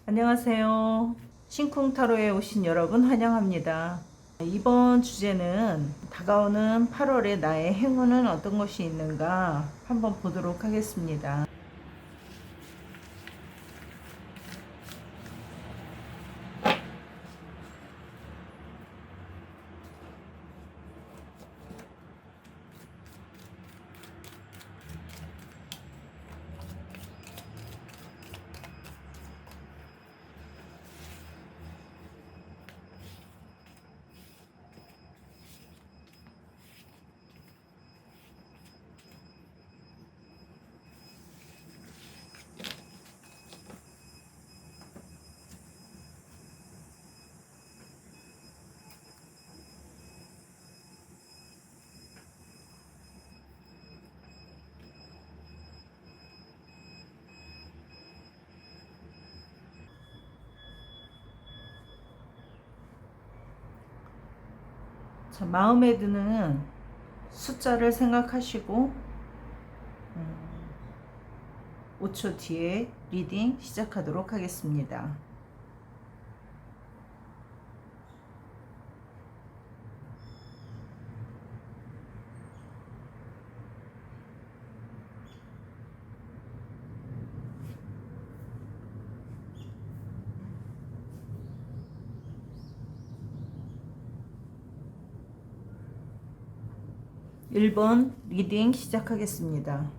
안녕하세요. 신쿵타로에 오신 여러분 환영합니다. 이번 주제는 다가오는 8월에 나의 행운은 어떤 것이 있는가 한번 보도록 하겠습니다. 자, 마음에 드는 숫자를 생각하시고 5초 뒤에 리딩 시작하도록 하겠습니다. 1번 리딩 시작하겠습니다.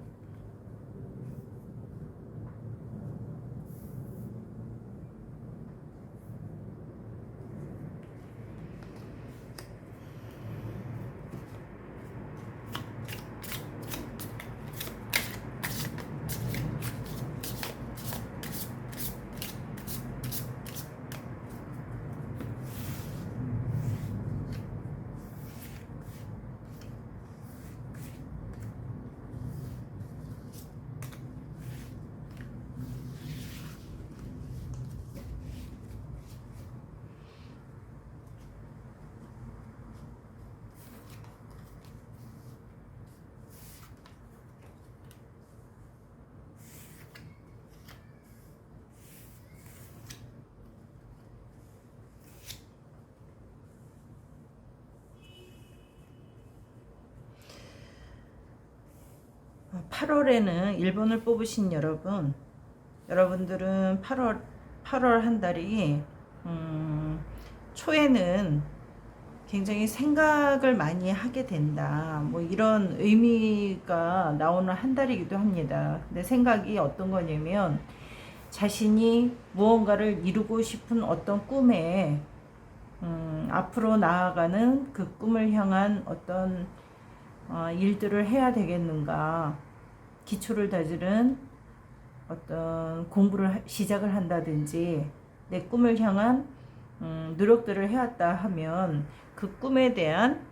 아, 8월에는 1번을 뽑으신 여러분들은 8월 한 달이 초에는 굉장히 생각을 많이 하게 된다. 뭐 이런 의미가 나오는 한 달이기도 합니다. 근데 생각이 어떤 거냐면 자신이 무언가를 이루고 싶은 어떤 꿈에 앞으로 나아가는 그 꿈을 향한 어떤 일들을 해야 되겠는가, 기초를 다지는 어떤 공부를 시작을 한다든지 내 꿈을 향한 노력들을 해왔다 하면 그 꿈에 대한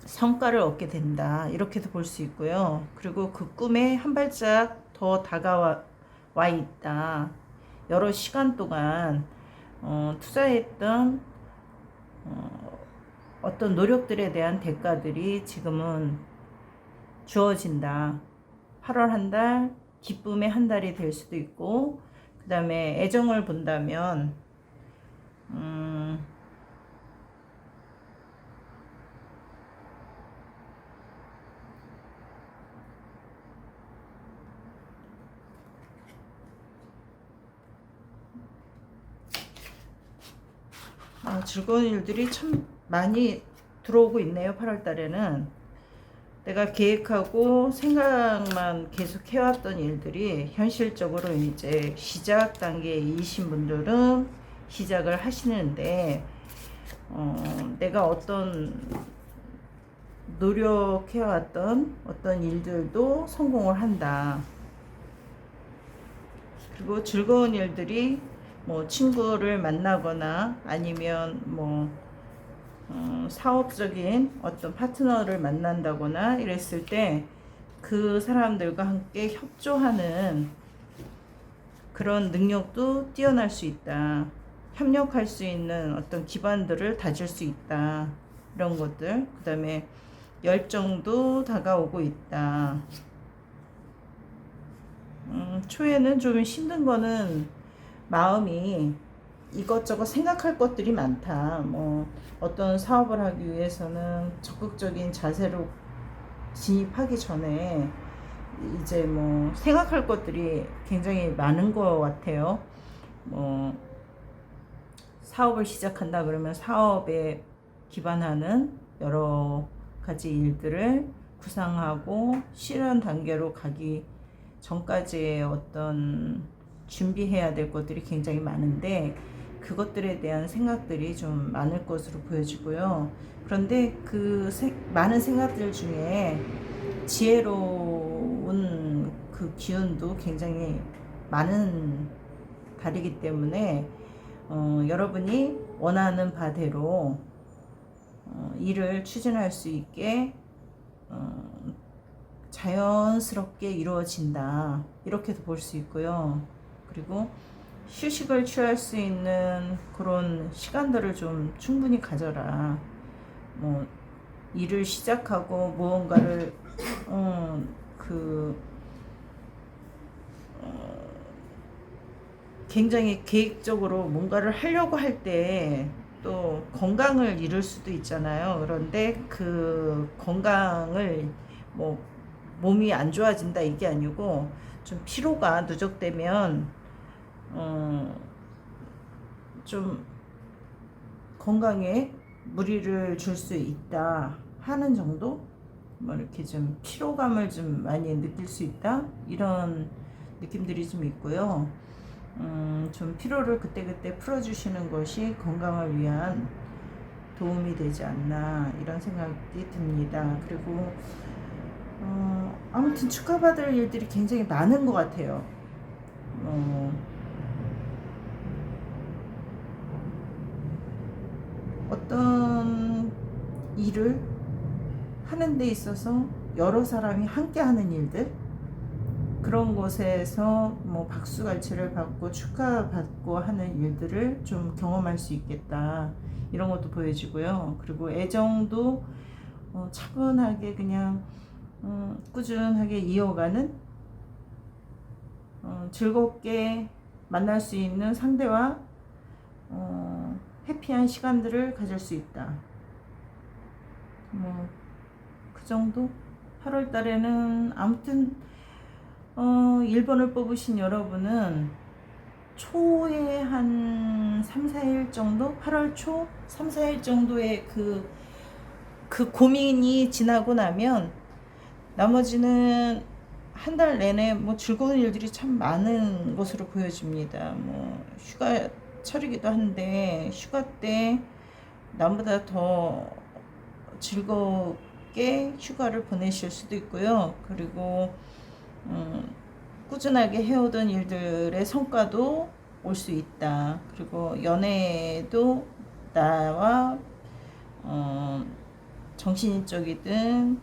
성과를 얻게 된다, 이렇게도 볼 수 있고요. 그리고 그 꿈에 한 발짝 더 다가와 있다. 여러 시간 동안 투자했던 어떤 노력들에 대한 대가들이 지금은 주어진다. 8월 한 달, 기쁨의 한 달이 될 수도 있고, 그 다음에 애정을 본다면 즐거운 일들이 참 많이 들어오고 있네요. 8월 달에는 내가 계획하고 생각만 계속 해왔던 일들이 현실적으로 이제 시작 단계에 이신 분들은 시작을 하시는데, 내가 어떤 노력해왔던 어떤 일들도 성공을 한다. 그리고 즐거운 일들이 뭐 친구를 만나거나 아니면 뭐 사업적인 어떤 파트너를 만난다거나 이랬을 때 그 사람들과 함께 협조하는 그런 능력도 뛰어날 수 있다. 협력할 수 있는 어떤 기반들을 다질 수 있다. 이런 것들. 그 다음에 열정도 다가오고 있다. 초에는 좀 힘든 거는 마음이 이것저것 생각할 것들이 많다. 뭐 어떤 사업을 하기 위해서는 적극적인 자세로 진입하기 전에 이제 뭐 생각할 것들이 굉장히 많은 것 같아요. 뭐 사업을 시작한다 그러면 사업에 기반하는 여러 가지 일들을 구상하고 실현 단계로 가기 전까지의 어떤 준비해야 될 것들이 굉장히 많은데 그것들에 대한 생각들이 좀 많을 것으로 보여지고요. 그런데 그 많은 생각들 중에 지혜로운 그 기운도 굉장히 많은 달이기 때문에 여러분이 원하는 바대로 일을 추진할 수 있게 자연스럽게 이루어진다 이렇게도 볼 수 있고요. 그리고 휴식을 취할 수 있는 그런 시간들을 좀 충분히 가져라. 뭐 일을 시작하고 무언가를 굉장히 계획적으로 뭔가를 하려고 할 때 또 건강을 잃을 수도 있잖아요. 그런데 그 건강을 뭐 몸이 안 좋아진다 이게 아니고 좀 피로가 누적되면 좀 건강에 무리를 줄 수 있다 하는 정도? 뭐 이렇게 좀 피로감을 좀 많이 느낄 수 있다 이런 느낌들이 좀 있고요. 좀 피로를 그때그때 풀어주시는 것이 건강을 위한 도움이 되지 않나 이런 생각이 듭니다. 그리고 아무튼 축하받을 일들이 굉장히 많은 것 같아요. 어떤 일을 하는 데 있어서 여러 사람이 함께 하는 일들 그런 곳에서 뭐 박수갈채를 받고 축하받고 하는 일들을 좀 경험할 수 있겠다 이런 것도 보여지고요. 그리고 애정도 차분하게 그냥 꾸준하게 이어가는 즐겁게 만날 수 있는 상대와 해피한 시간들을 가질 수 있다. 뭐 그 정도? 8월 달에는 아무튼 1번을 뽑으신 여러분은 초에 한 3, 4일 정도? 8월 초? 3, 4일 정도의 그 고민이 지나고 나면 나머지는 한 달 내내 뭐 즐거운 일들이 참 많은 것으로 보여집니다. 뭐 휴가철이기도 한데 휴가 때 남보다 더 즐겁게 휴가를 보내실 수도 있고요. 그리고 꾸준하게 해오던 일들의 성과도 올 수 있다. 그리고 연애도 나와 정신적이든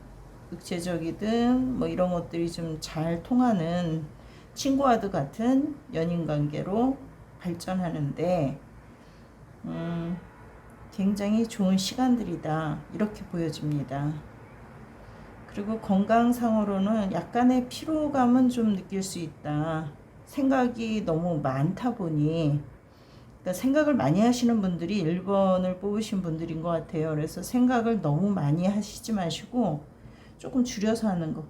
육체적이든 뭐 이런 것들이 좀 잘 통하는 친구와도 같은 연인 관계로 발전하는데 굉장히 좋은 시간들이다 이렇게 보여집니다. 그리고 건강상으로는 약간의 피로감은 좀 느낄 수 있다. 생각이 너무 많다 보니 그러니까 생각을 많이 하시는 분들이 1번을 뽑으신 분들인 것 같아요. 그래서 생각을 너무 많이 하시지 마시고 조금 줄여서 하는 거,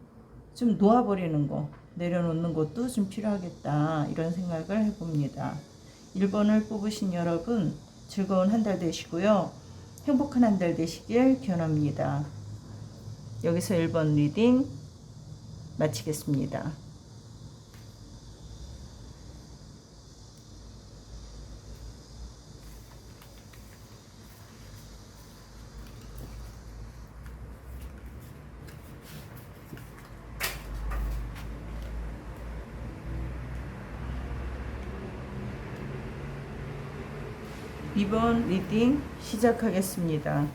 좀 놓아버리는 거, 내려놓는 것도 좀 필요하겠다 이런 생각을 해봅니다. 1번을 뽑으신 여러분 즐거운 한 달 되시고요. 행복한 한 달 되시길 기원합니다. 여기서 1번 리딩 마치겠습니다. 2번 리딩 시작하겠습니다.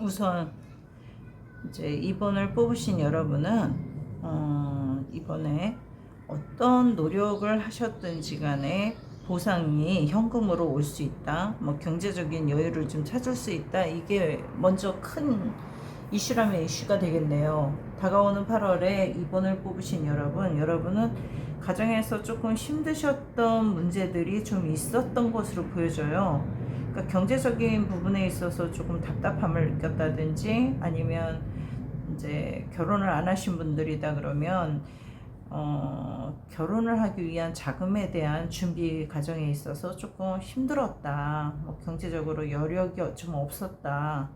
우선 이제 2번을 뽑으신 여러분은 이번에 어떤 노력을 하셨든지 간에 보상이 현금으로 올 수 있다. 뭐 경제적인 여유를 좀 찾을 수 있다. 이게 먼저 큰 이슈라면 이슈가 되겠네요. 다가오는 8월에 2번을 뽑으신 여러분은 가정에서 조금 힘드셨던 문제들이 좀 있었던 것으로 보여져요. 그러니까 경제적인 부분에 있어서 조금 답답함을 느꼈다든지 아니면 이제 결혼을 안 하신 분들이다 그러면 결혼을 하기 위한 자금에 대한 준비 과정에 있어서 조금 힘들었다. 뭐 경제적으로 여력이 좀 없었다.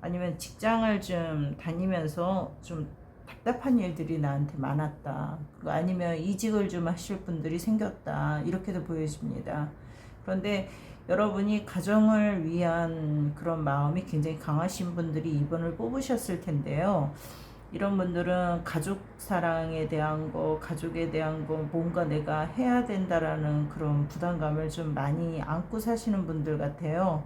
아니면 직장을 좀 다니면서 좀 답답한 일들이 나한테 많았다. 아니면 이직을 좀 하실 분들이 생겼다. 이렇게도 보여집니다. 그런데 여러분이 가정을 위한 그런 마음이 굉장히 강하신 분들이 2번을 뽑으셨을 텐데요. 이런 분들은 가족 사랑에 대한 거, 가족에 대한 거, 뭔가 내가 해야 된다라는 그런 부담감을 좀 많이 안고 사시는 분들 같아요.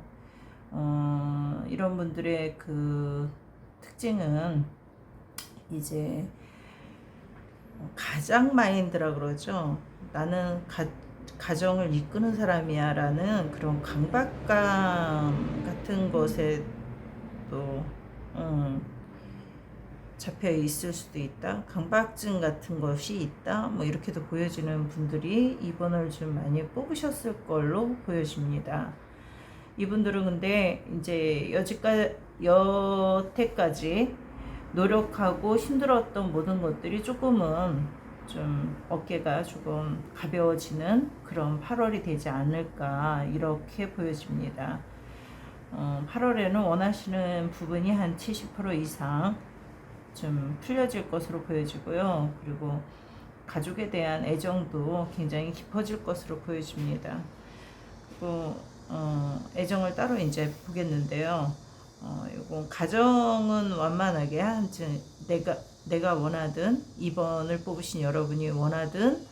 이런 분들의 그 특징은 이제 가장 마인드라 그러죠. 나는 가정을 이끄는 사람이야 라는 그런 강박감 같은 것에 또 잡혀 있을 수도 있다. 강박증 같은 것이 있다. 뭐 이렇게도 보여지는 분들이 2번을 좀 많이 뽑으셨을 걸로 보여집니다. 이분들은 근데 이제 여태까지 노력하고 힘들었던 모든 것들이 조금은 좀 어깨가 조금 가벼워지는 그런 8월이 되지 않을까 이렇게 보여집니다. 8월에는 원하시는 부분이 한 70% 이상 좀 풀려질 것으로 보여지고요. 그리고 가족에 대한 애정도 굉장히 깊어질 것으로 보여집니다. 그리고 애정을 따로 이제 보겠는데요. 이건 가정은 완만하게 내가 원하든 2번을 뽑으신 여러분이 원하든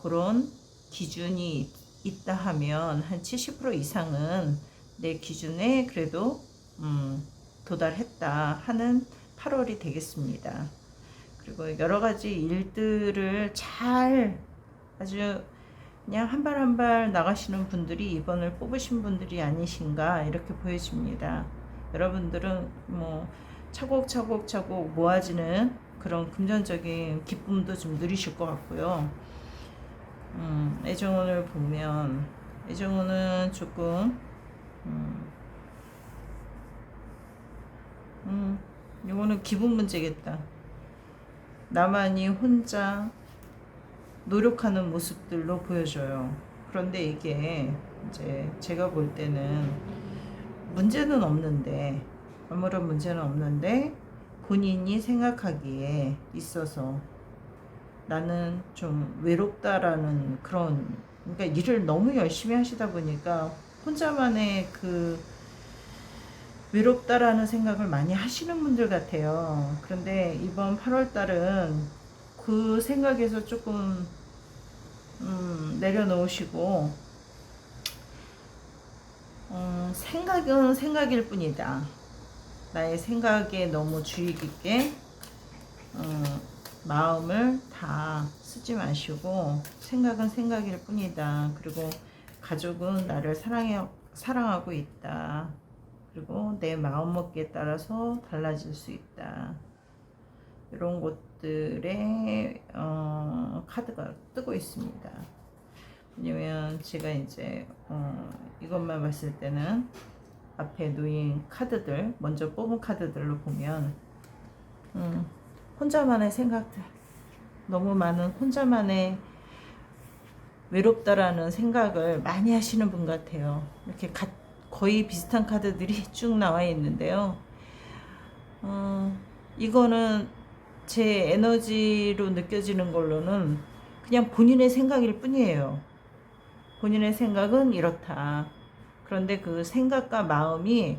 그런 기준이 있다 하면 한 70% 이상은 내 기준에 그래도 도달했다 하는 8월이 되겠습니다. 그리고 여러 가지 일들을 잘 아주 그냥 한 발 한 발 나가시는 분들이 2번을 뽑으신 분들이 아니신가 이렇게 보여집니다. 여러분들은 뭐 차곡차곡 모아지는 그런 금전적인 기쁨도 좀 누리실 것 같고요. 애정운을 보면 애정운은 조금 이거는 기분 문제겠다. 나만이 혼자 노력하는 모습들로 보여져요. 그런데 이게 이제 제가 볼 때는 문제는 없는데 아무런 문제는 없는데 본인이 생각하기에 있어서 나는 좀 외롭다라는 그런 그러니까 일을 너무 열심히 하시다 보니까 혼자만의 그 외롭다라는 생각을 많이 하시는 분들 같아요. 그런데 이번 8월 달은 그 생각에서 조금 내려놓으시고 생각은 생각일 뿐이다. 나의 생각에 너무 주의 깊게 마음을 다 쓰지 마시고 생각은 생각일 뿐이다. 그리고 가족은 나를 사랑하고 있다. 그리고 내 마음먹기에 따라서 달라질 수 있다. 이런 것들의 카드가 뜨고 있습니다. 왜냐면 제가 이제 이것만 봤을 때는 앞에 놓인 카드들 먼저 뽑은 카드들로 보면 혼자만의 생각들 너무 많은 혼자만의 외롭다라는 생각을 많이 하시는 분 같아요. 이렇게 거의 비슷한 카드들이 쭉 나와 있는데요. 이거는 제 에너지로 느껴지는 걸로는 그냥 본인의 생각일 뿐이에요. 본인의 생각은 이렇다. 그런데 그 생각과 마음이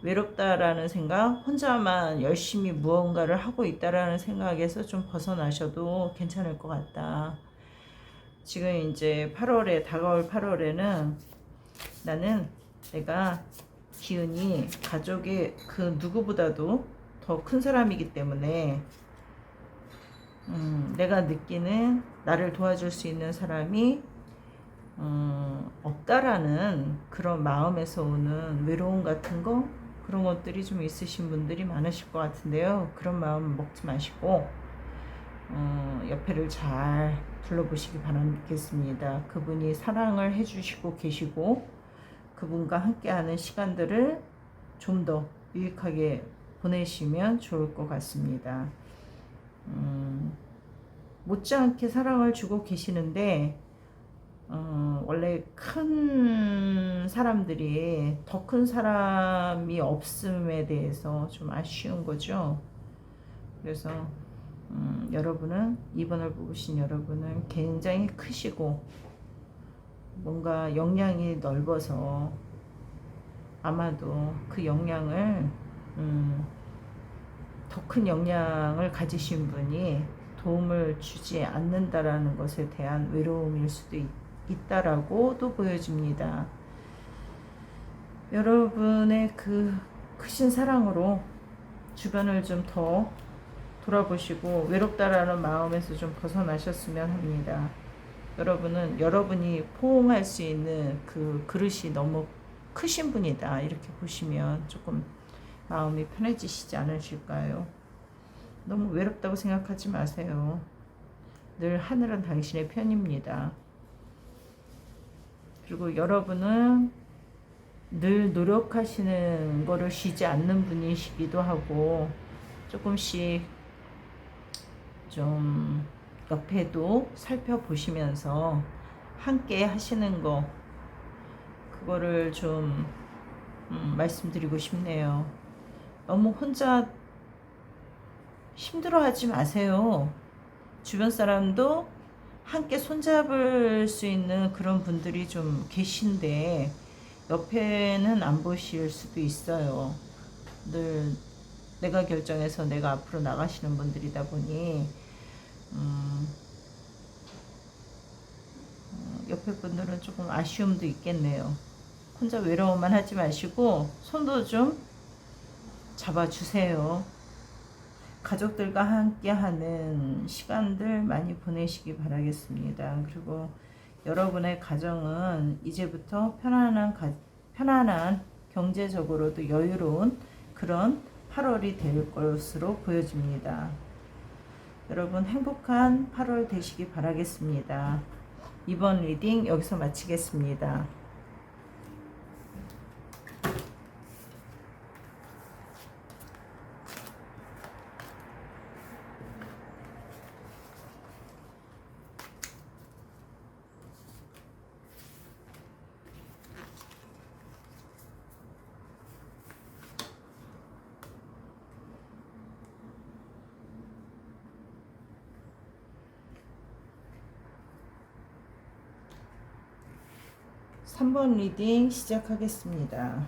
외롭다라는 생각, 혼자만 열심히 무언가를 하고 있다라는 생각에서 좀 벗어나셔도 괜찮을 것 같다. 지금 이제 8월에 다가올 8월에는 나는 내가 기운이 가족의 그 누구보다도 더 큰 사람이기 때문에 내가 느끼는 나를 도와줄 수 있는 사람이 없다라는 그런 마음에서 오는 외로움 같은 거, 그런 것들이 좀 있으신 분들이 많으실 것 같은데요. 그런 마음 먹지 마시고 옆에를 잘 둘러보시기 바라겠습니다. 그분이 사랑을 해주시고 계시고 그분과 함께하는 시간들을 좀 더 유익하게 보내시면 좋을 것 같습니다. 못지않게 사랑을 주고 계시는데 원래 큰 사람들이 더 큰 사람이 없음에 대해서 좀 아쉬운 거죠. 그래서 여러분은, 이번을 뽑으신 여러분은 굉장히 크시고 뭔가 역량이 넓어서 아마도 그 역량을 더 큰 역량을 가지신 분이 도움을 주지 않는다라는 것에 대한 외로움일 수도 있다라고도 보여집니다. 여러분의 그 크신 사랑으로 주변을 좀 더 돌아보시고 외롭다라는 마음에서 좀 벗어나셨으면 합니다. 여러분은 여러분이 포옹할 수 있는 그 그릇이 너무 크신 분이다, 이렇게 보시면 조금 마음이 편해지시지 않으실까요? 너무 외롭다고 생각하지 마세요. 늘 하늘은 당신의 편입니다. 그리고 여러분은 늘 노력하시는 거를 쉬지 않는 분이시기도 하고 조금씩 좀 옆에도 살펴보시면서 함께 하시는 거, 그거를 좀 말씀드리고 싶네요. 너무 혼자 힘들어하지 마세요. 주변 사람도 함께 손잡을 수 있는 그런 분들이 좀 계신데 옆에는 안 보실 수도 있어요. 늘 내가 결정해서 내가 앞으로 나가시는 분들이다 보니 옆에 분들은 조금 아쉬움도 있겠네요. 혼자 외로움만 하지 마시고 손도 좀 잡아주세요. 가족들과 함께하는 시간들 많이 보내시기 바라겠습니다. 그리고 여러분의 가정은 이제부터 편안한 경제적으로도 여유로운 그런 8월이 될 것으로 보여집니다. 여러분 행복한 8월 되시기 바라겠습니다. 이번 리딩 여기서 마치겠습니다. 삼 번 리딩 시작하겠습니다.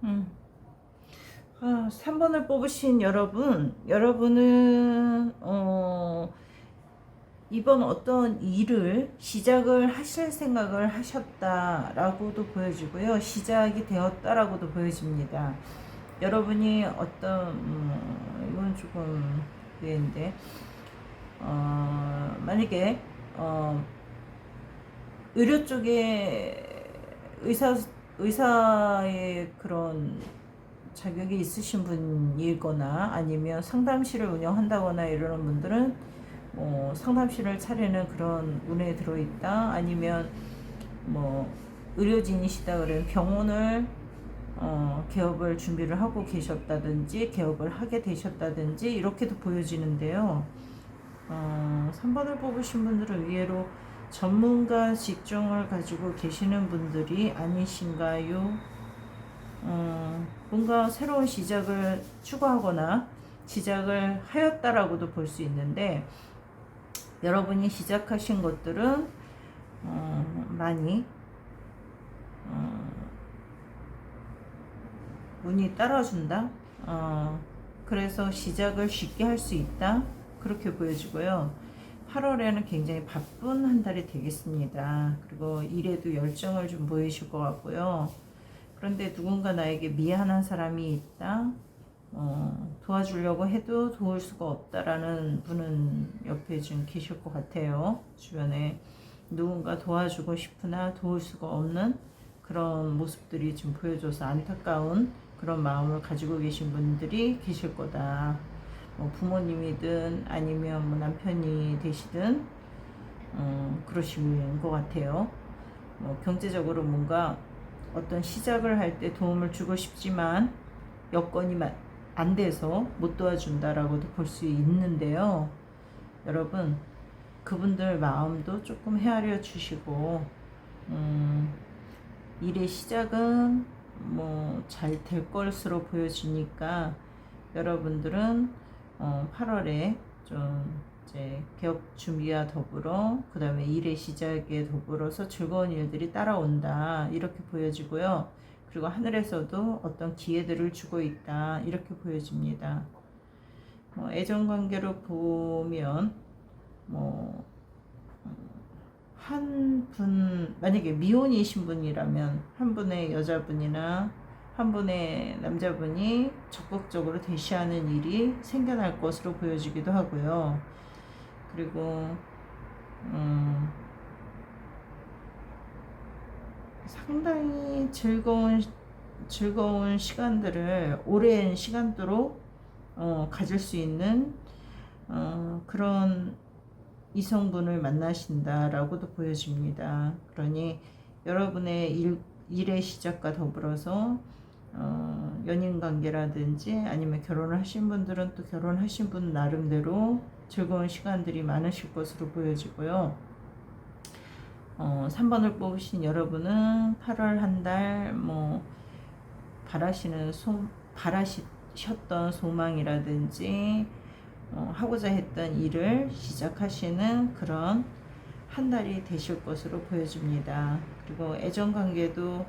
음. 3번을 뽑으신 여러분은 이번 어떤 일을 시작을 하실 생각을 하셨다라고도 보여지고요. 시작이 되었다라고도 보여집니다. 여러분이 어떤 이건 조금 그인데 만약에 의료 쪽에 의사의 그런 자격이 있으신 분이거나 아니면 상담실을 운영한다거나 이러는 분들은 상담실을 차리는 그런 운에 들어있다. 아니면 뭐 의료진이시다 그러면 병원을 개업을 준비를 하고 계셨다든지 개업을 하게 되셨다든지 이렇게도 보여지는데요. 3번을 뽑으신 분들은 의외로 전문가 직종을 가지고 계시는 분들이 아니신가요? 뭔가 새로운 시작을 추구하거나 시작을 하였다라고도 볼 수 있는데 여러분이 시작하신 것들은 많이 운이 따라준다. 그래서 시작을 쉽게 할 수 있다. 그렇게 보여지고요. 8월에는 굉장히 바쁜 한 달이 되겠습니다. 그리고 일에도 열정을 좀 보이실 것 같고요. 그런데 누군가 나에게 미안한 사람이 있다. 도와주려고 해도 도울 수가 없다라는 분은 옆에 좀 계실 것 같아요. 주변에 누군가 도와주고 싶으나 도울 수가 없는 그런 모습들이 좀 보여줘서 안타까운 그런 마음을 가지고 계신 분들이 계실 거다. 부모님이든 아니면 남편이 되시든 그러신 것 같아요. 경제적으로 뭔가 어떤 시작을 할 때 도움을 주고 싶지만 여건이 안 돼서 못 도와준다라고도 볼 수 있는데요. 여러분 그분들 마음도 조금 헤아려 주시고 일의 시작은 잘 될 것으로 보여지니까 여러분들은 8월에 좀 이제 개업 준비와 더불어 그 다음에 일의 시작에 더불어서 즐거운 일들이 따라온다 이렇게 보여지고요. 그리고 하늘에서도 어떤 기회들을 주고 있다 이렇게 보여집니다. 애정관계로 보면 한 분 만약에 미혼이신 분이라면 한 분의 여자분이나 한 분의 남자분이 적극적으로 대시하는 일이 생겨날 것으로 보여지기도 하고요. 그리고 상당히 즐거운 시간들을 오랜 시간도록 가질 수 있는 그런 이성분을 만나신다라고도 보여집니다. 그러니 여러분의 일의 시작과 더불어서 연인 관계라든지 아니면 결혼을 하신 분들은 또 결혼하신 분 나름대로 즐거운 시간들이 많으실 것으로 보여지고요. 3번을 뽑으신 여러분은 8월 한 달 바라셨던 소망이라든지 하고자 했던 일을 시작하시는 그런 한 달이 되실 것으로 보여집니다. 그리고 애정관계도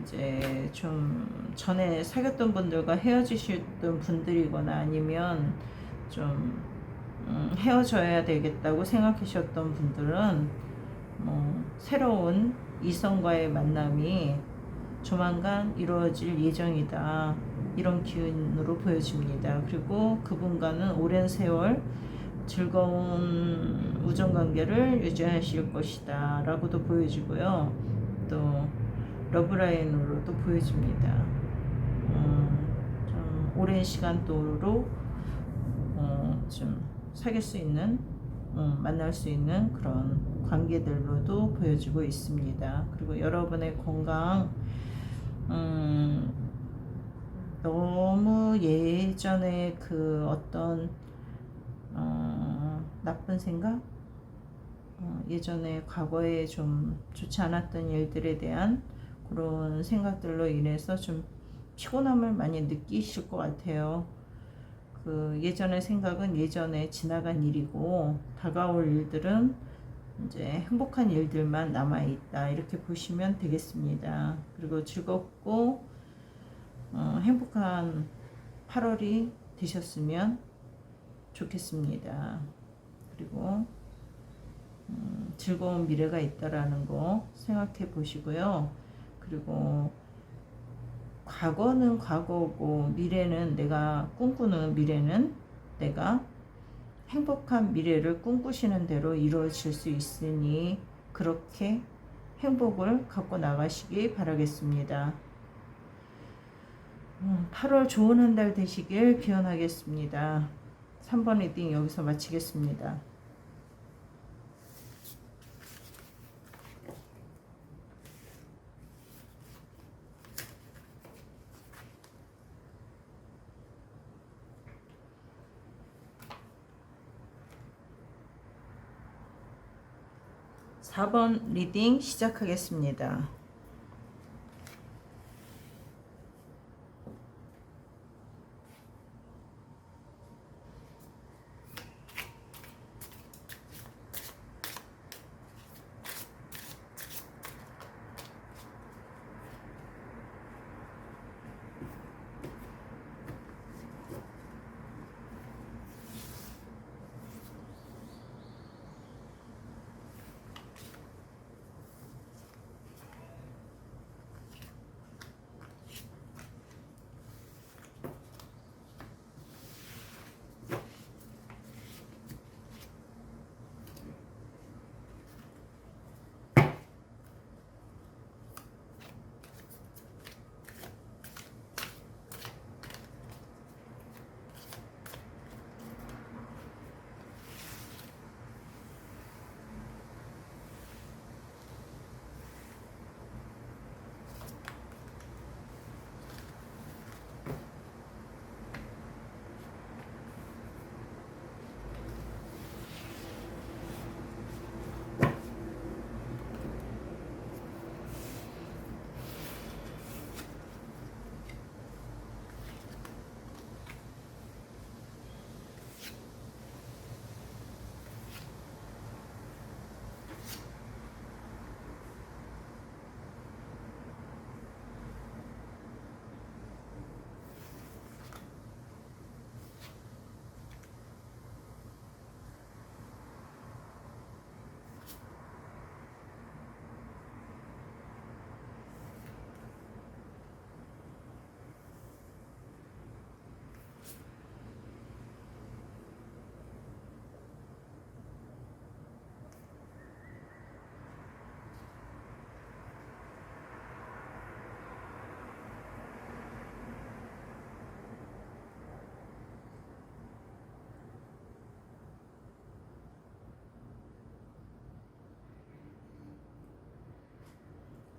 이제 좀 전에 사귀었던 분들과 헤어지셨던 분들이거나 아니면 좀 헤어져야 되겠다고 생각하셨던 분들은 새로운 이성과의 만남이 조만간 이루어질 예정이다. 이런 기운으로 보여집니다. 그리고 그분과는 오랜 세월 즐거운 우정관계를 유지하실 것이다 라고도 보여지고요. 또 러브라인으로도 보여집니다. 좀 오랜 시간도로 좀 사귈 수 있는 만날 수 있는 그런 관계들로도 보여지고 있습니다. 그리고 여러분의 건강 너무 예전에 그 어떤 나쁜 생각 예전에 과거에 좀 좋지 않았던 일들에 대한 그런 생각들로 인해서 좀 피곤함을 많이 느끼실 것 같아요. 그 예전의 생각은 예전에 지나간 일이고 다가올 일들은 이제 행복한 일들만 남아있다 이렇게 보시면 되겠습니다. 그리고 즐겁고 행복한 8월이 되셨으면 좋겠습니다. 그리고 즐거운 미래가 있다라는 거 생각해 보시고요. 그리고 과거는 과거고 미래는 내가 꿈꾸는 미래는 내가 행복한 미래를 꿈꾸시는 대로 이루어질 수 있으니 그렇게 행복을 갖고 나가시기 바라겠습니다. 8월 좋은 한 달 되시길 기원하겠습니다. 3번 리딩 여기서 마치겠습니다. (4번) 리딩 시작하겠습니다.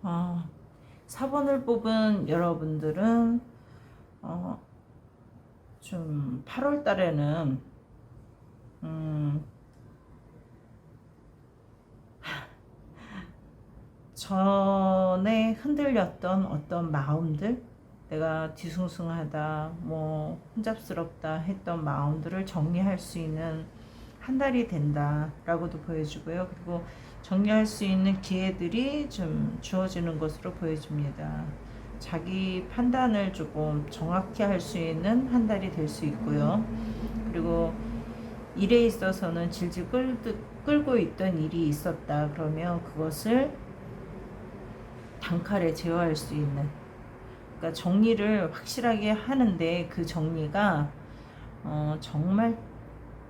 아, 4번을 뽑은 여러분들은 좀 8월 달에는 전에 흔들렸던 어떤 마음들, 내가 뒤숭숭하다, 뭐 혼잡스럽다 했던 마음들을 정리할 수 있는 한 달이 된다라고도 보여주고요. 그리고 정리할 수 있는 기회들이 좀 주어지는 것으로 보여집니다. 자기 판단을 조금 정확히 할 수 있는 한 달이 될 수 있고요. 그리고 일에 있어서는 질질 끌고 있던 일이 있었다 그러면 그것을 단칼에 제어할 수 있는, 그러니까 정리를 확실하게 하는데 그 정리가 정말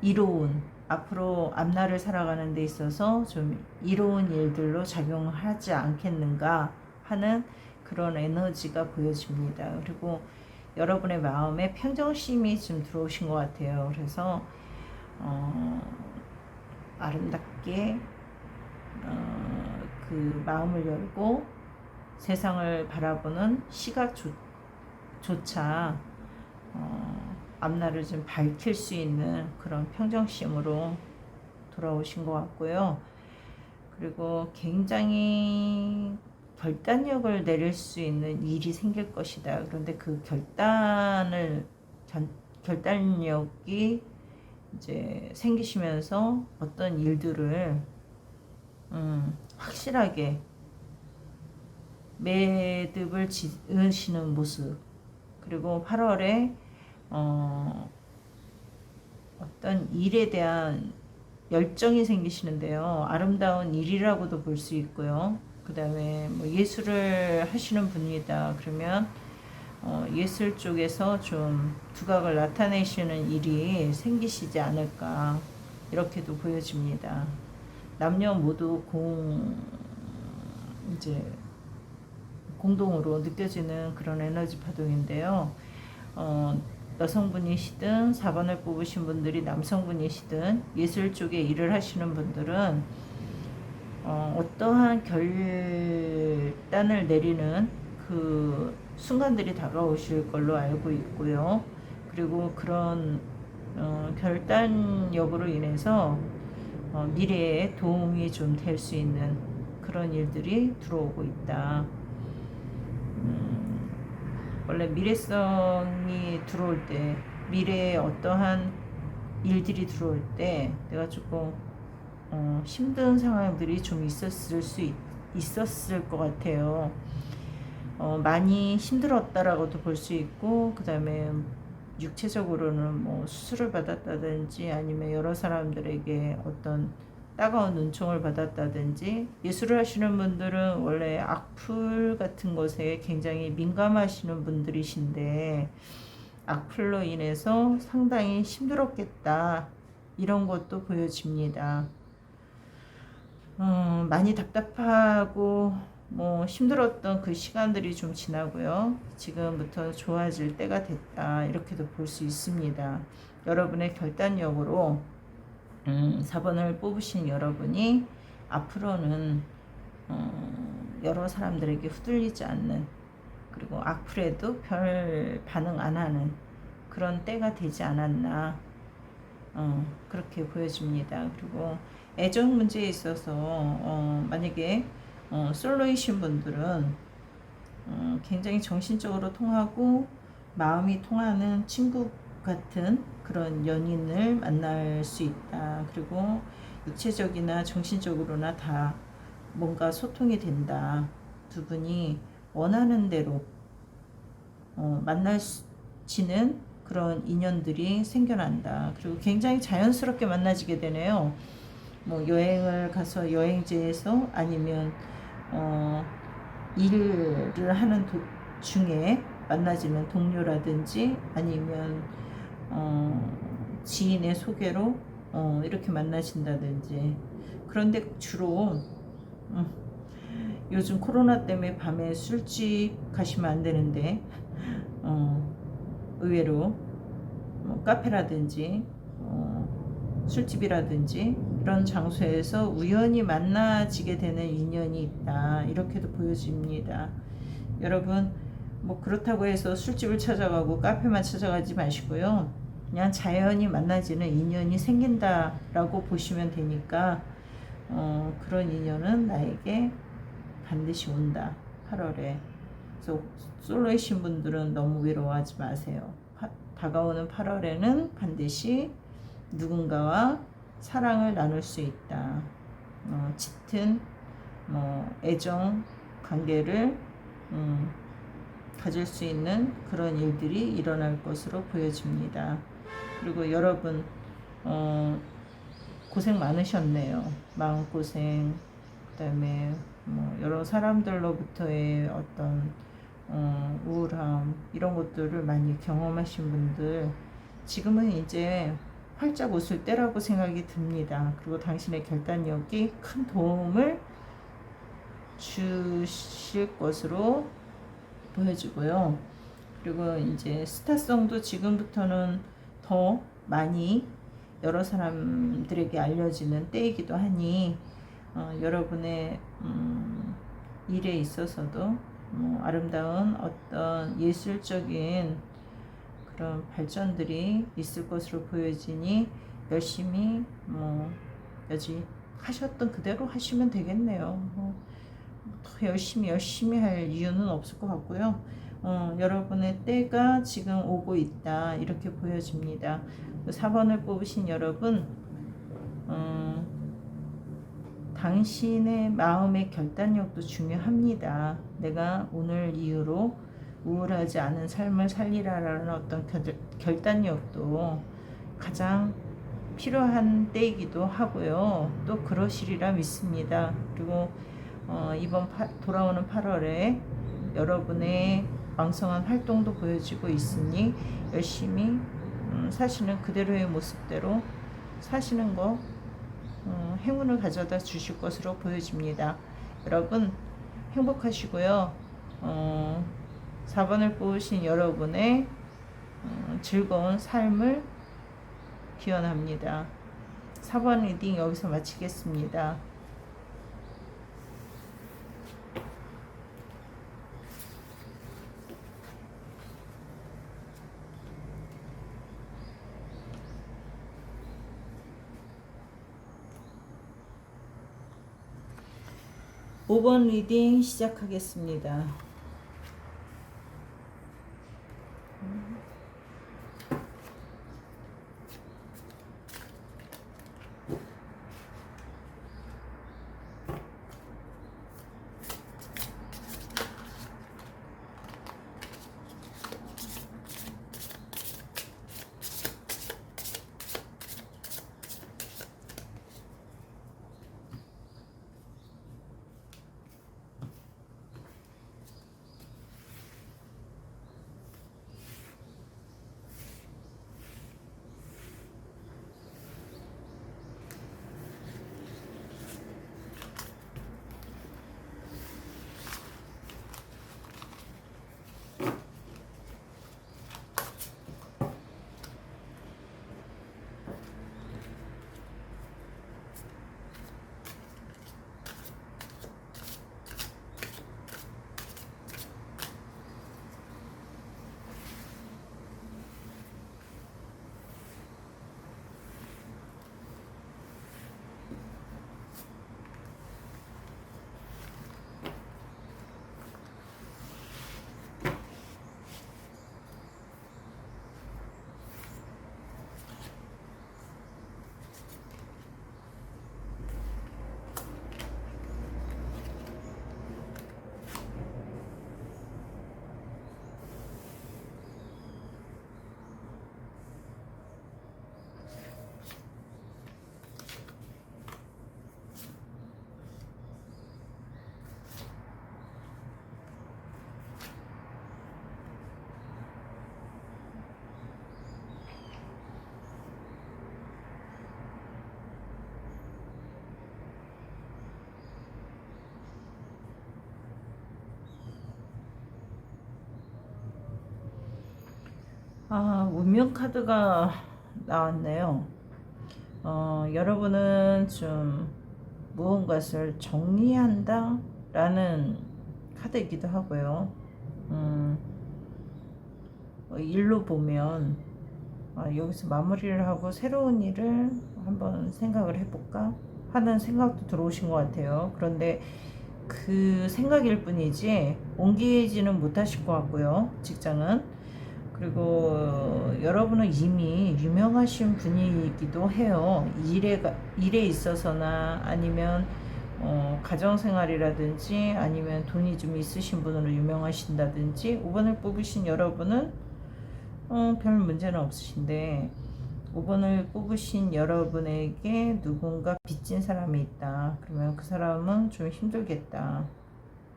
이로운, 앞으로 앞날을 살아가는 데 있어서 좀 이로운 일들로 작용하지 않겠는가 하는 그런 에너지가 보여집니다. 그리고 여러분의 마음에 평정심이 좀 들어오신 것 같아요. 그래서 아름답게 그 마음을 열고 세상을 바라보는 시각조차 앞날을 좀 밝힐 수 있는 그런 평정심으로 돌아오신 것 같고요. 그리고 굉장히 결단력을 내릴 수 있는 일이 생길 것이다. 그런데 그 결단력이 이제 생기시면서 어떤 일들을 확실하게 매듭을 지으시는 모습, 그리고 8월에 어떤 일에 대한 열정이 생기시는데요. 아름다운 일이라고도 볼 수 있고요. 그 다음에 뭐 예술을 하시는 분이다 그러면 예술 쪽에서 좀 두각을 나타내시는 일이 생기시지 않을까 이렇게도 보여집니다. 남녀 모두 이제 공동으로 느껴지는 그런 에너지 파동인데요. 여성분이시든 4번을 뽑으신 분들이 남성분이시든 예술 쪽에 일을 하시는 분들은 어떠한 결단을 내리는 그 순간들이 다가오실 걸로 알고 있고요. 그리고 그런 결단력으로 인해서 미래에 도움이 좀 될 수 있는 그런 일들이 들어오고 있다. 원래 미래성이 들어올 때, 미래에 어떠한 일들이 들어올 때 내가 조금 힘든 상황들이 좀 있었을 것 같아요. 많이 힘들었다라고도 볼 수 있고, 그 다음에 육체적으로는 뭐 수술을 받았다든지 아니면 여러 사람들에게 어떤 따가운 눈총을 받았다든지, 예술을 하시는 분들은 원래 악플 같은 것에 굉장히 민감하시는 분들이신데 악플로 인해서 상당히 힘들었겠다 이런 것도 보여집니다. 많이 답답하고 뭐 힘들었던 그 시간들이 좀 지나고요. 지금부터 좋아질 때가 됐다 이렇게도 볼 수 있습니다. 여러분의 결단력으로 4번을 뽑으신 여러분이 앞으로는 여러 사람들에게 후들리지 않는, 그리고 악플에도 별 반응 안 하는 그런 때가 되지 않았나 그렇게 보여집니다. 그리고 애정 문제에 있어서 만약에 솔로이신 분들은 굉장히 정신적으로 통하고 마음이 통하는 친구 같은 그런 연인을 만날 수 있다. 그리고 육체적이나 정신적으로나 다 뭔가 소통이 된다. 두 분이 원하는 대로 만나지는 그런 인연들이 생겨난다. 그리고 굉장히 자연스럽게 만나지게 되네요. 뭐 여행을 가서 여행지에서 아니면 일을 하는 중에 만나지는 동료라든지 아니면 지인의 소개로 이렇게 만나신다든지. 그런데 주로 요즘 코로나 때문에 밤에 술집 가시면 안 되는데 의외로 뭐 카페라든지 술집이라든지 이런 장소에서 우연히 만나지게 되는 인연이 있다 이렇게도 보여집니다. 여러분 뭐 그렇다고 해서 술집을 찾아가고 카페만 찾아가지 마시고요. 그냥 자연히 만나지는 인연이 생긴다라고 보시면 되니까 그런 인연은 나에게 반드시 온다. 8월에. 그래서 솔로이신 분들은 너무 외로워하지 마세요. 다가오는 8월에는 반드시 누군가와 사랑을 나눌 수 있다. 짙은 애정 관계를 가질 수 있는 그런 일들이 일어날 것으로 보여집니다. 그리고 여러분 고생 많으셨네요. 마음고생, 그 다음에 뭐 여러 사람들로부터의 어떤 우울함 이런 것들을 많이 경험하신 분들, 지금은 이제 활짝 웃을 때라고 생각이 듭니다. 그리고 당신의 결단력이 큰 도움을 주실 것으로 보여지고요. 그리고 이제 스타성도 지금부터는 더 많이 여러 사람들에게 알려지는 때이기도 하니 여러분의 일에 있어서도 아름다운 어떤 예술적인 그런 발전들이 있을 것으로 보여지니 열심히 여지 하셨던 그대로 하시면 되겠네요. 더 열심히 할 이유는 없을 것 같고요. 여러분의 때가 지금 오고 있다 이렇게 보여집니다. 4번을 뽑으신 여러분, 당신의 마음의 결단력도 중요합니다. 내가 오늘 이후로 우울하지 않은 삶을 살리라라는 어떤 결단력도 가장 필요한 때이기도 하고요. 또 그러시리라 믿습니다. 그리고 이번 돌아오는 8월에 여러분의 왕성한 활동도 보여지고 있으니 열심히 사시는 그대로의 모습대로 사시는 거 행운을 가져다 주실 것으로 보여집니다. 여러분 행복하시고요. 4번을 뽑으신 여러분의 즐거운 삶을 기원합니다. 4번 리딩 여기서 마치겠습니다. (5번) 리딩 시작하겠습니다. 운명 카드가 나왔네요. 여러분은 좀 무언가를 정리한다 라는 카드이기도 하고요. 일로 보면 여기서 마무리를 하고 새로운 일을 한번 생각을 해볼까 하는 생각도 들어오신 것 같아요. 그런데 그 생각일 뿐이지 옮기지는 못하실 것 같고요. 직장은. 그리고 여러분은 이미 유명하신 분이기도 해요. 일에 있어서나 아니면 가정생활이라든지 아니면 돈이 좀 있으신 분으로 유명하신다든지 5번을 뽑으신 여러분은 별 문제는 없으신데 5번을 뽑으신 여러분에게 누군가 빚진 사람이 있다. 그러면 그 사람은 좀 힘들겠다.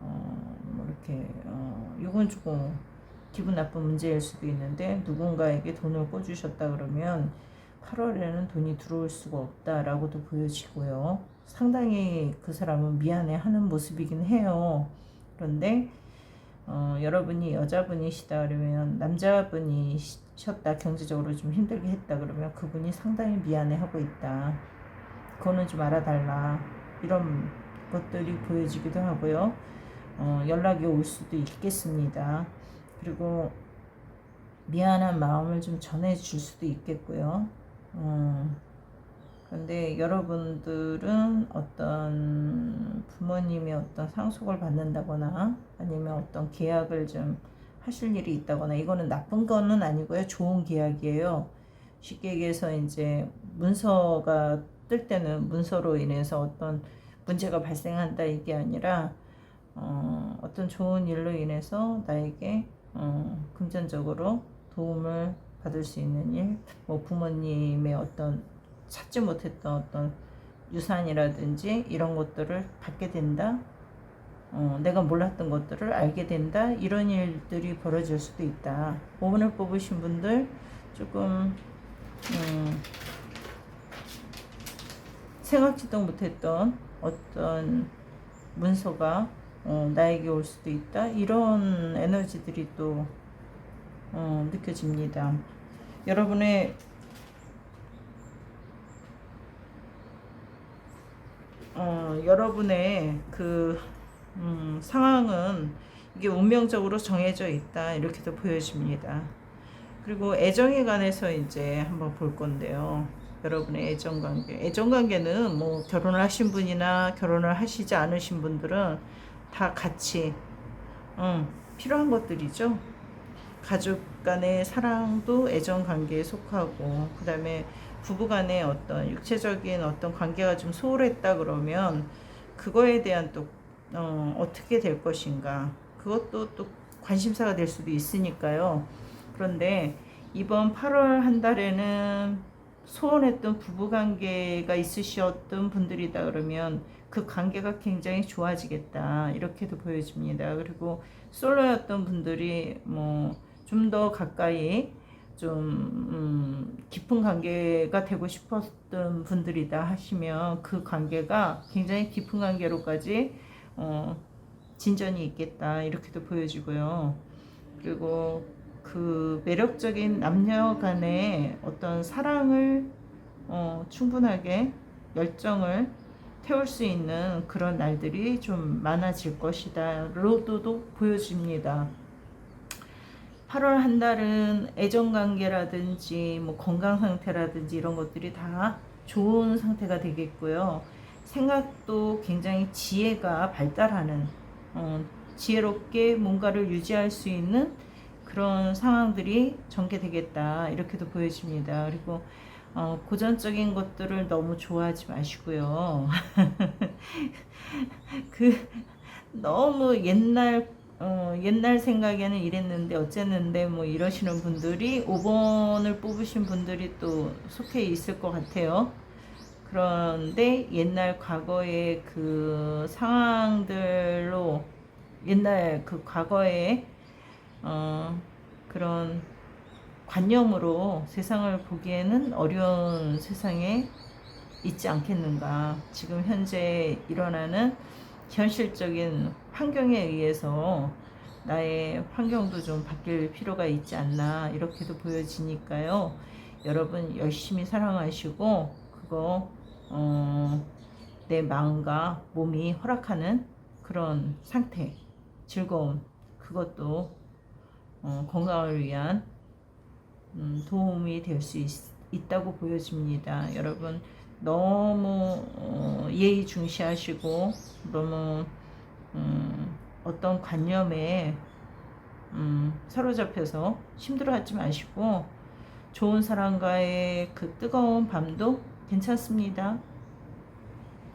뭐 이렇게 이건 조금 기분 나쁜 문제일 수도 있는데 누군가에게 돈을 꿔주셨다 그러면 8월에는 돈이 들어올 수가 없다라고도 보여지고요. 상당히 그 사람은 미안해하는 모습이긴 해요. 그런데 여러분이 여자분이시다 그러면 남자분이셨다 경제적으로 좀 힘들게 했다 그러면 그분이 상당히 미안해하고 있다. 그거는 좀 알아달라. 이런 것들이 보여지기도 하고요. 연락이 올 수도 있겠습니다. 그리고 미안한 마음을 좀 전해줄 수도 있겠고요. 그런데 여러분들은 어떤 부모님의 어떤 상속을 받는다거나 아니면 어떤 계약을 좀 하실 일이 있다거나 이거는 나쁜 거는 아니고요. 좋은 계약이에요. 쉽게 얘기해서 이제 문서가 뜰 때는 문서로 인해서 어떤 문제가 발생한다 이게 아니라 어떤 좋은 일로 인해서 나에게 금전적으로 도움을 받을 수 있는 일, 뭐 부모님의 어떤 찾지 못했던 어떤 유산이라든지 이런 것들을 받게 된다. 내가 몰랐던 것들을 알게 된다. 이런 일들이 벌어질 수도 있다. 5번을 뽑으신 분들 조금 생각지도 못했던 어떤 문서가 나에게 올 수도 있다. 이런 에너지들이 또 느껴집니다. 여러분의 그 상황은 이게 운명적으로 정해져 있다. 이렇게도 보여집니다. 그리고 애정에 관해서 이제 한번 볼 건데요. 여러분의 애정관계는 뭐 결혼을 하신 분이나 결혼을 하시지 않으신 분들은 다 같이 필요한 것들이죠. 가족 간의 사랑도 애정관계에 속하고, 그 다음에 부부 간의 어떤 육체적인 어떤 관계가 좀 소홀했다 그러면 그거에 대한 또 어떻게 될 것인가, 그것도 또 관심사가 될 수도 있으니까요. 그런데 이번 8월 한 달에는 소원했던 부부관계가 있으셨던 분들이다 그러면 그 관계가 굉장히 좋아지겠다. 이렇게도 보여집니다. 그리고 솔로였던 분들이 뭐 좀 더 가까이 좀 깊은 관계가 되고 싶었던 분들이다 하시면 그 관계가 굉장히 깊은 관계로까지 진전이 있겠다. 이렇게도 보여지고요. 그리고 그 매력적인 남녀 간의 어떤 사랑을 충분하게 열정을 태울 수 있는 그런 날들이 좀 많아질 것이다. 로도도 보여집니다. 8월 한 달은 애정관계라든지 뭐 건강상태라든지 이런 것들이 다 좋은 상태가 되겠고요. 생각도 굉장히 지혜가 발달하는, 지혜롭게 뭔가를 유지할 수 있는 그런 상황들이 전개되겠다. 이렇게도 보여집니다. 그리고 고전적인 것들을 너무 좋아하지 마시고요. 너무 옛날 생각에는 이랬는데 어쨌는데 뭐 이러시는 분들이 5번을 뽑으신 분들이 또 속해 있을 것 같아요. 그런데 옛날 과거의 그 상황들로, 옛날 그 과거의 그런 관념으로 세상을 보기에는 어려운 세상에 있지 않겠는가. 지금 현재 일어나는 현실적인 환경에 의해서 나의 환경도 좀 바뀔 필요가 있지 않나. 이렇게도 보여지니까요. 여러분 열심히 사랑하시고, 그거 내 마음과 몸이 허락하는 그런 상태, 즐거움, 그것도 건강을 위한 도움이 될 수 있다고 보여집니다. 여러분 너무 예의 중시하시고 너무 어떤 관념에 사로잡혀서 힘들어하지 마시고, 좋은 사람과의 그 뜨거운 밤도 괜찮습니다.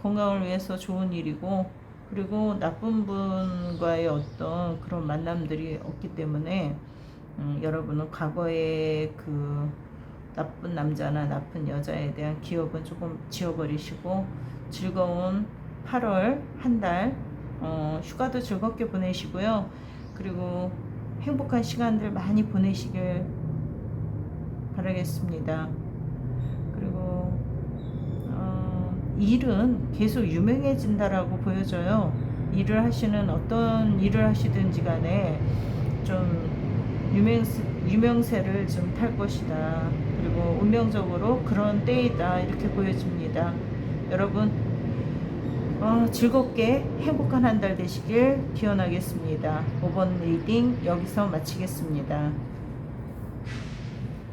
건강을 위해서 좋은 일이고, 그리고 나쁜 분과의 어떤 그런 만남들이 없기 때문에 여러분은 과거의 그 나쁜 남자나 나쁜 여자에 대한 기억은 조금 지워버리시고, 즐거운 8월 한 달 휴가도 즐겁게 보내시고요. 그리고 행복한 시간들 많이 보내시길 바라겠습니다. 그리고 일은 계속 유명해진다라고 보여져요. 일을 하시는, 어떤 일을 하시든지 간에 좀 유명세를 좀 탈 것이다. 그리고 운명적으로 그런 때이다. 이렇게 보여집니다. 여러분 즐겁게 행복한 한 달 되시길 기원하겠습니다. 5번 리딩 여기서 마치겠습니다.